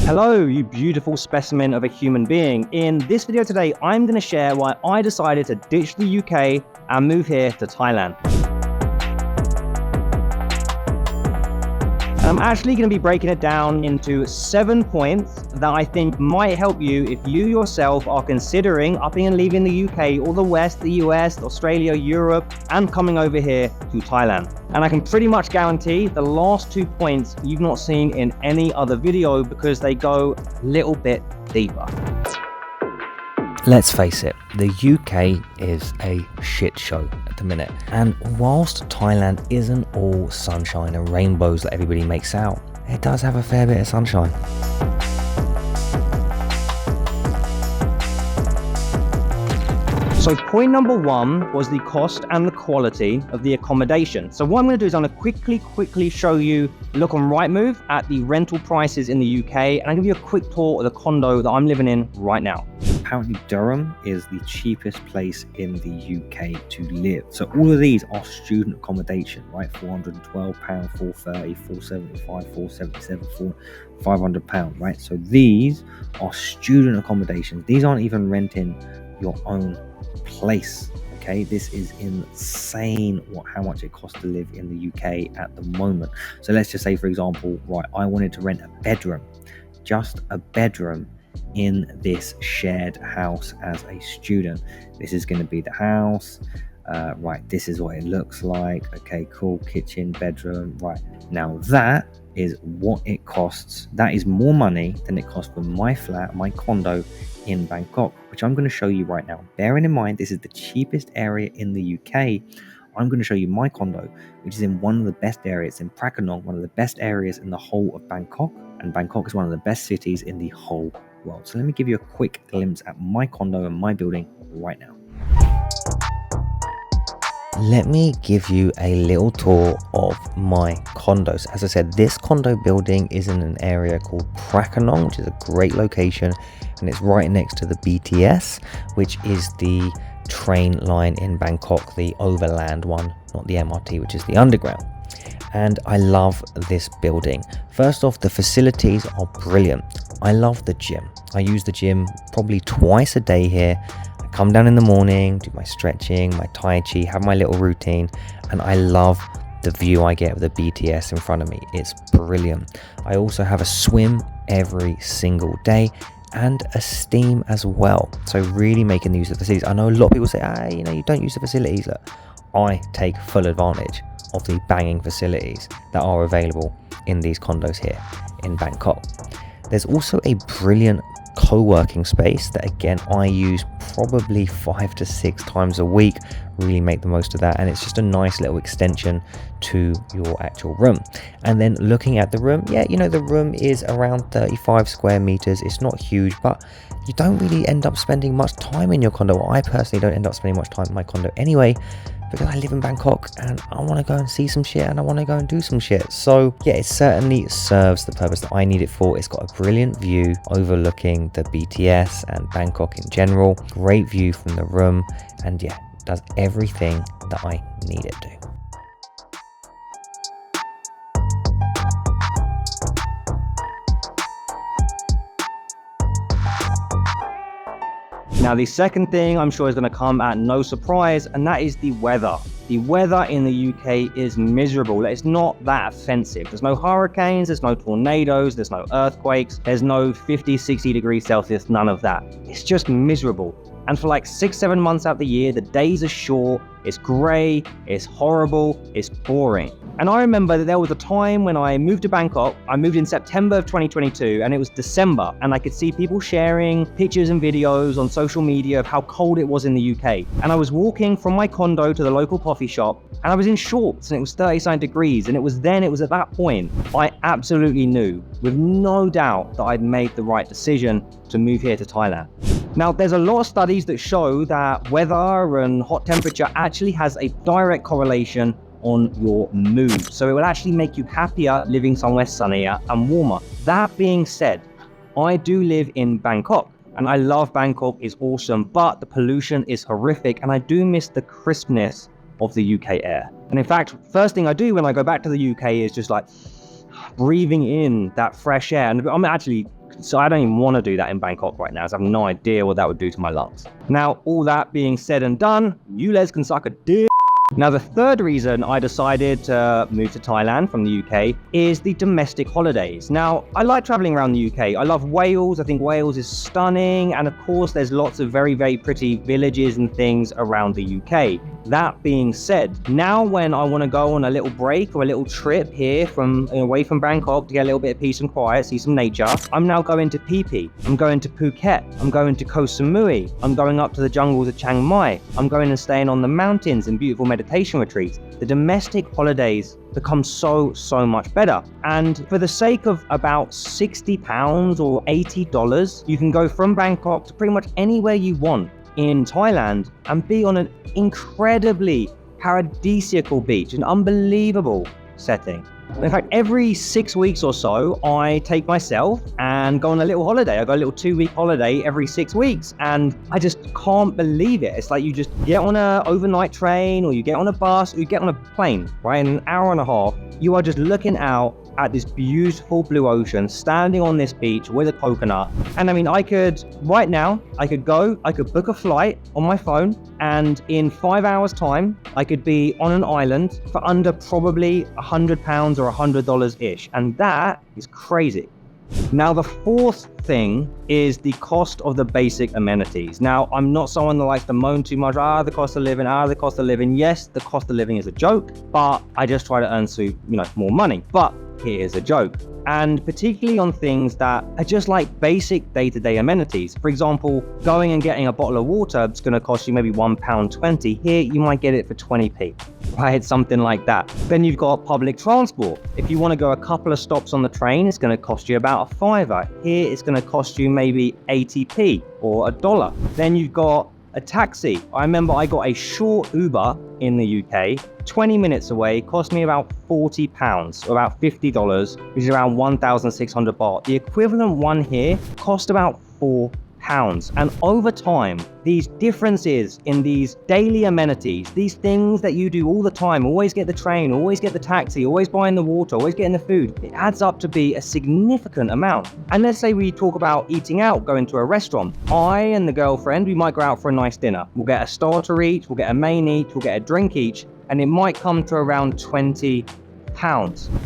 Hello, you beautiful specimen of a human being. In this video today, I'm going to share why I decided to ditch the UK and move here to Thailand. I'm actually going to be breaking it down into 7 points that I think might help you if you yourself are considering upping and leaving the UK or the West, the US, Australia, Europe, and coming over here to Thailand. And I can pretty much guarantee the last 2 points you've not seen in any other video because they go a little bit deeper. Let's face it, the UK is a shit show at the minute. And whilst Thailand isn't all sunshine and rainbows that everybody makes out, it does have a fair bit of sunshine. So point number 1 was the cost and the quality of the accommodation. So what I'm going to do is I'm going to quickly show you, look on Rightmove at the rental prices in the UK, and I'll give you a quick tour of the condo that I'm living in right now. Apparently Durham is the cheapest place in the UK to live. So all of these are student accommodation, right? £412, £430, £475, £477, £500, right? So these are student accommodations. These aren't even renting your own place. Okay, this is insane how much it costs to live in the UK at the moment. So let's just say, for example, right, I wanted to rent a bedroom, just a bedroom in this shared house as a student. This is going to be the house, right? This is what it looks like. Okay, cool. Kitchen, bedroom, right? Now that is what it costs. That is more money than it costs for my flat, my condo in Bangkok, which I'm going to show you right now. Bearing in mind this is the cheapest area in the UK, I'm going to show you my condo, which is in one of the best areas in Prakanong, one of the best areas in the whole of Bangkok, and Bangkok is one of the best cities in the whole world. So let me give you a quick glimpse at my condo and my building right now. Let me give you a little tour of my condos. As I said, this condo building is in an area called Prakanong, which is a great location, and it's right next to the BTS, which is the train line in Bangkok, the overland one, not the MRT, which is the underground. And I love this building. First off, the facilities are brilliant. I love the gym. I use the gym probably twice a day here. I come down in the morning, do my stretching, my tai chi, have my little routine, and I love the view I get of the BTS in front of me. It's brilliant. I also have a swim every single day and a steam as well. So really making use of the facilities. I know a lot of people say, you don't use the facilities. Look, I take full advantage of the banging facilities that are available in these condos here in Bangkok. There's also a brilliant co-working space that again I use probably 5 to 6 times a week. Really make the most of that, and it's just a nice little extension to your actual room. And then looking at the room, the room is around 35 square meters. It's not huge, but you don't really end up spending much time in your condo. I personally don't end up spending much time in my condo anyway, because I live in Bangkok and I want to go and see some shit and I want to go and do some shit. So yeah, it certainly serves the purpose that I need it for. It's got a brilliant view overlooking the BTS and Bangkok in general. Great view from the room, and yeah, does everything that I need it to. Now, the second thing I'm sure is going to come at no surprise, and that is the weather. The weather in the UK is miserable. It's not that offensive. There's no hurricanes, there's no tornadoes, there's no earthquakes, there's no 50, 60 degrees Celsius, none of that. It's just miserable. And for like 6-7 months out of the year, the days are short, it's grey, it's horrible, it's boring. And I remember that there was a time when I moved to Bangkok. I moved in September of 2022, and it was December, and I could see people sharing pictures and videos on social media of how cold it was in the UK. And I was walking from my condo to the local coffee shop, and I was in shorts, and it was 39 degrees. And it was at that point, I absolutely knew, with no doubt, that I'd made the right decision to move here to Thailand. Now, there's a lot of studies that show that weather and hot temperature actually has a direct correlation on your mood. So it will actually make you happier living somewhere sunnier and warmer. That being said, I do live in Bangkok, and I love Bangkok, it's awesome, but the pollution is horrific, and I do miss the crispness of the UK air. And in fact, first thing I do when I go back to the UK is just like breathing in that fresh air. And I'm actually So I don't even want to do that in Bangkok right now, so I have no idea what that would do to my lungs. Now, all that being said and done, you les can suck a dick. Now, the third reason I decided to move to Thailand from the UK is the domestic holidays. Now, I like traveling around the UK. I love Wales. I think Wales is stunning. And of course, there's lots of very, very pretty villages and things around the UK. That being said, now when I want to go on a little break or a little trip here from away from Bangkok to get a little bit of peace and quiet, see some nature, I'm now going to Phi Phi. I'm going to Phuket. I'm going to Koh Samui. I'm going up to the jungles of Chiang Mai. I'm going and staying on the mountains in beautiful meditation retreats. The domestic holidays become so much better. And for the sake of about £60 or $80, you can go from Bangkok to pretty much anywhere you want in Thailand and be on an incredibly paradisiacal beach, an unbelievable setting. In fact, every 6 weeks or so, I take myself and go on a little holiday. I go a little 2-week holiday every 6 weeks, and I just can't believe it. It's like you just get on an overnight train, or you get on a bus, or you get on a plane, right? In an hour and a half, you are just looking out at this beautiful blue ocean, standing on this beach with a coconut. And I mean, I could book a flight on my phone, and in 5 hours time, I could be on an island for under probably £100 or $100-ish. And that is crazy. Now, the fourth thing is the cost of the basic amenities. Now, I'm not someone that likes to moan too much, the cost of living. Yes, the cost of living is a joke, but I just try to earn more money. But here's a joke. And particularly on things that are just like basic day-to-day amenities. For example, going and getting a bottle of water is going to cost you maybe £1.20. Here, you might get it for 20p, right? Something like that. Then you've got public transport. If you want to go a couple of stops on the train, it's going to cost you about £5. Here, it's going to cost you maybe 80p or $1. Then you've got a taxi. I remember I got a short Uber in the UK, 20 minutes away, cost me about £40, or about $50, which is around 1,600 baht. The equivalent one here cost about £4. And over time, these differences in these daily amenities, these things that you do all the time, always get the train, always get the taxi, always buying the water, always getting the food, it adds up to be a significant amount. And let's say we talk about eating out, going to a restaurant. I and the girlfriend, we might go out for a nice dinner. We'll get a starter each, we'll get a main each, we'll get a drink each, and it might come to around £20.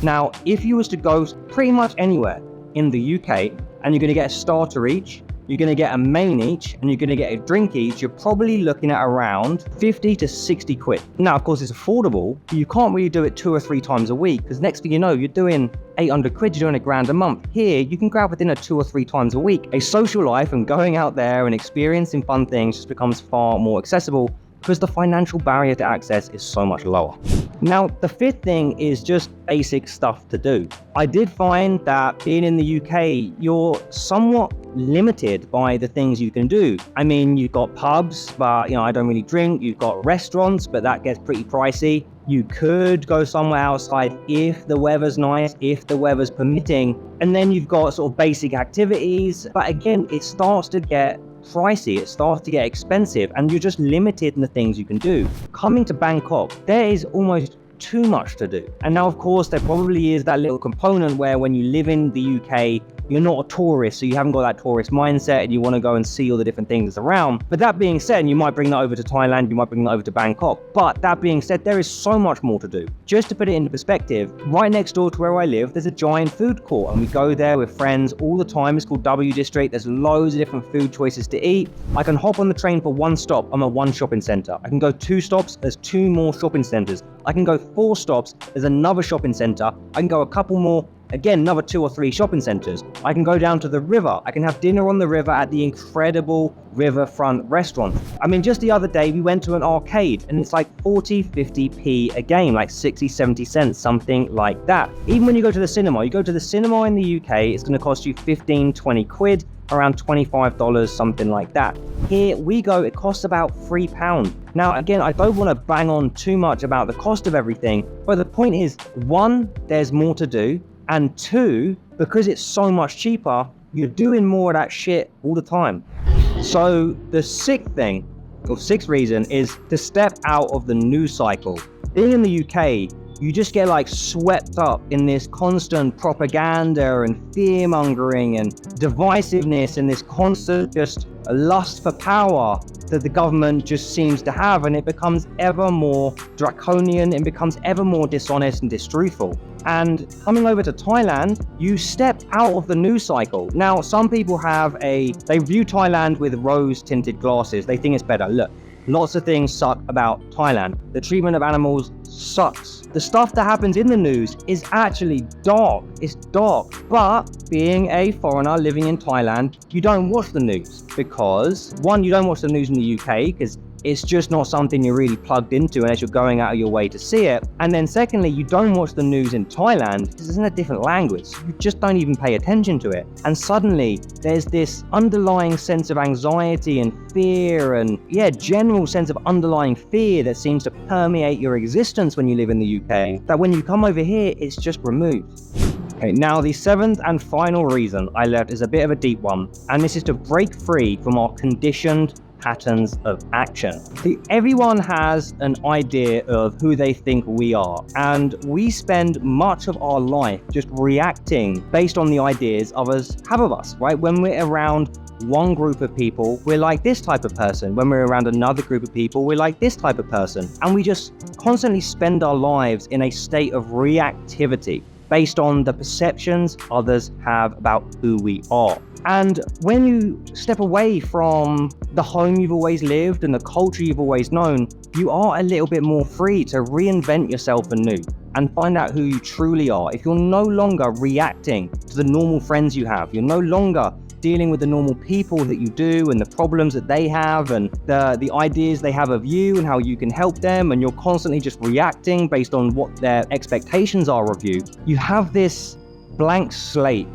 Now, if you was to go pretty much anywhere in the UK and you're going to get a starter each, you're going to get a main each, and you're going to get a drink each, you're probably looking at around 50 to 60 quid. Now, of course, it's affordable, but you can't really do it 2 or 3 times a week, because next thing you know, you're doing 800 quid, you're doing £1,000 a month. Here, you can go out for dinner 2 or 3 times a week. A social life and going out there and experiencing fun things just becomes far more accessible, because the financial barrier to access is so much lower. Now, the fifth thing is just basic stuff to do. I did find that being in the UK, you're somewhat limited by the things you can do. I mean, you've got pubs, but I don't really drink. You've got restaurants, but that gets pretty pricey. You could go somewhere outside if the weather's nice, if the weather's permitting. And then you've got sort of basic activities. But again, it starts to get pricey, it starts to get expensive, and you're just limited in the things you can do. Coming to Bangkok, there is almost too much to do. And now, of course, there probably is that little component where when you live in the UK, you're not a tourist, so you haven't got that tourist mindset and you want to go and see all the different things that's around. But that being said, you might bring that over to Thailand, you might bring that over to Bangkok. But that being said, there is so much more to do. Just to put it into perspective, right next door to where I live, there's a giant food court, and we go there with friends all the time. It's called W District. There's loads of different food choices to eat. I can hop on the train for 1 stop, I'm at 1 shopping center. I can go 2 stops, there's 2 more shopping centers. I can go 4 stops, there's another shopping center. I can go a couple more, again, another 2 or 3 shopping centers. I can go down to the river. I can have dinner on the river at the incredible riverfront restaurant. I mean, just the other day, we went to an arcade and it's like 40, 50p a game, like 60, 70 cents, something like that. Even when you go to the cinema, you go to the cinema in the UK, it's going to cost you 15, 20 quid, around $25, something like that. Here we go, it costs about £3. Now, again, I don't want to bang on too much about the cost of everything, but the point is, 1, there's more to do, and 2, because it's so much cheaper, you're doing more of that shit all the time. So the sixth reason is to step out of the news cycle. Being in the UK, you just get like swept up in this constant propaganda and fear mongering and divisiveness and this constant just lust for power that the government just seems to have, and it becomes ever more draconian, it becomes ever more dishonest and distruthful. And coming over to Thailand, you step out of the news cycle. Now, some people they view Thailand with rose-tinted glasses. They think it's better. Look, lots of things suck about Thailand. The treatment of animals sucks. The stuff that happens in the news is actually dark. It's dark. But being a foreigner living in Thailand, you don't watch the news because, one, you don't watch the news in the UK because it's just not something you're really plugged into unless you're going out of your way to see it. And then secondly, you don't watch the news in Thailand because it's in a different language. You just don't even pay attention to it. And suddenly there's this underlying sense of anxiety and fear and general sense of underlying fear that seems to permeate your existence when you live in the UK, that when you come over here, it's just removed. Okay, now the seventh and final reason I left is a bit of a deep one, and this is to break free from our conditioned patterns of action. See, everyone has an idea of who they think we are, and we spend much of our life just reacting based on the ideas others have of us, right? When we're around one group of people, we're like this type of person. When we're around another group of people, we're like this type of person. And we just constantly spend our lives in a state of reactivity based on the perceptions others have about who we are. And when you step away from the home you've always lived and the culture you've always known, you are a little bit more free to reinvent yourself anew and find out who you truly are. If you're no longer reacting to the normal friends you have, you're no longer dealing with the normal people that you do and the problems that they have and the ideas they have of you and how you can help them, and you're constantly just reacting based on what their expectations are of you, you have this blank slate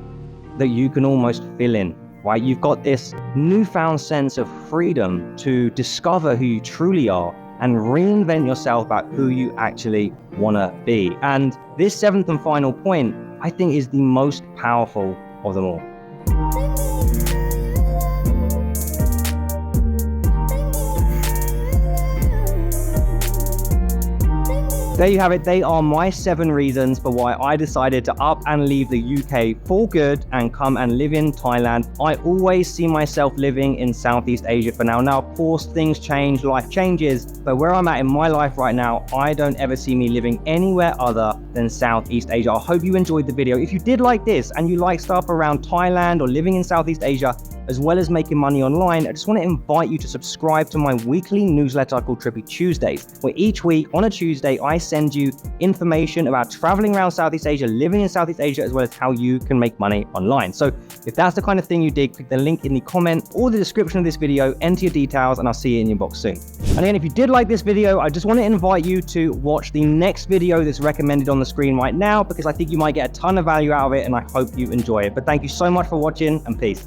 that you can almost fill in, right? You've got this newfound sense of freedom to discover who you truly are and reinvent yourself about who you actually want to be. And this seventh and final point, I think, is the most powerful of them all. There you have it. They are my 7 reasons for why I decided to up and leave the UK for good and come and live in Thailand. I always see myself living in Southeast Asia for now. Now, of course, things change, life changes, but where I'm at in my life right now, I don't ever see me living anywhere other than Southeast Asia. I hope you enjoyed the video. If you did like this and you like stuff around Thailand or living in Southeast Asia, as well as making money online, I just want to invite you to subscribe to my weekly newsletter called Trippy Tuesdays, where each week on a Tuesday, I send you information about traveling around Southeast Asia, living in Southeast Asia, as well as how you can make money online. So if that's the kind of thing you dig, click the link in the comment or the description of this video, enter your details, and I'll see you in your box soon. And again, if you did like this video, I just want to invite you to watch the next video that's recommended on the screen right now, because I think you might get a ton of value out of it, and I hope you enjoy it. But thank you so much for watching, and peace.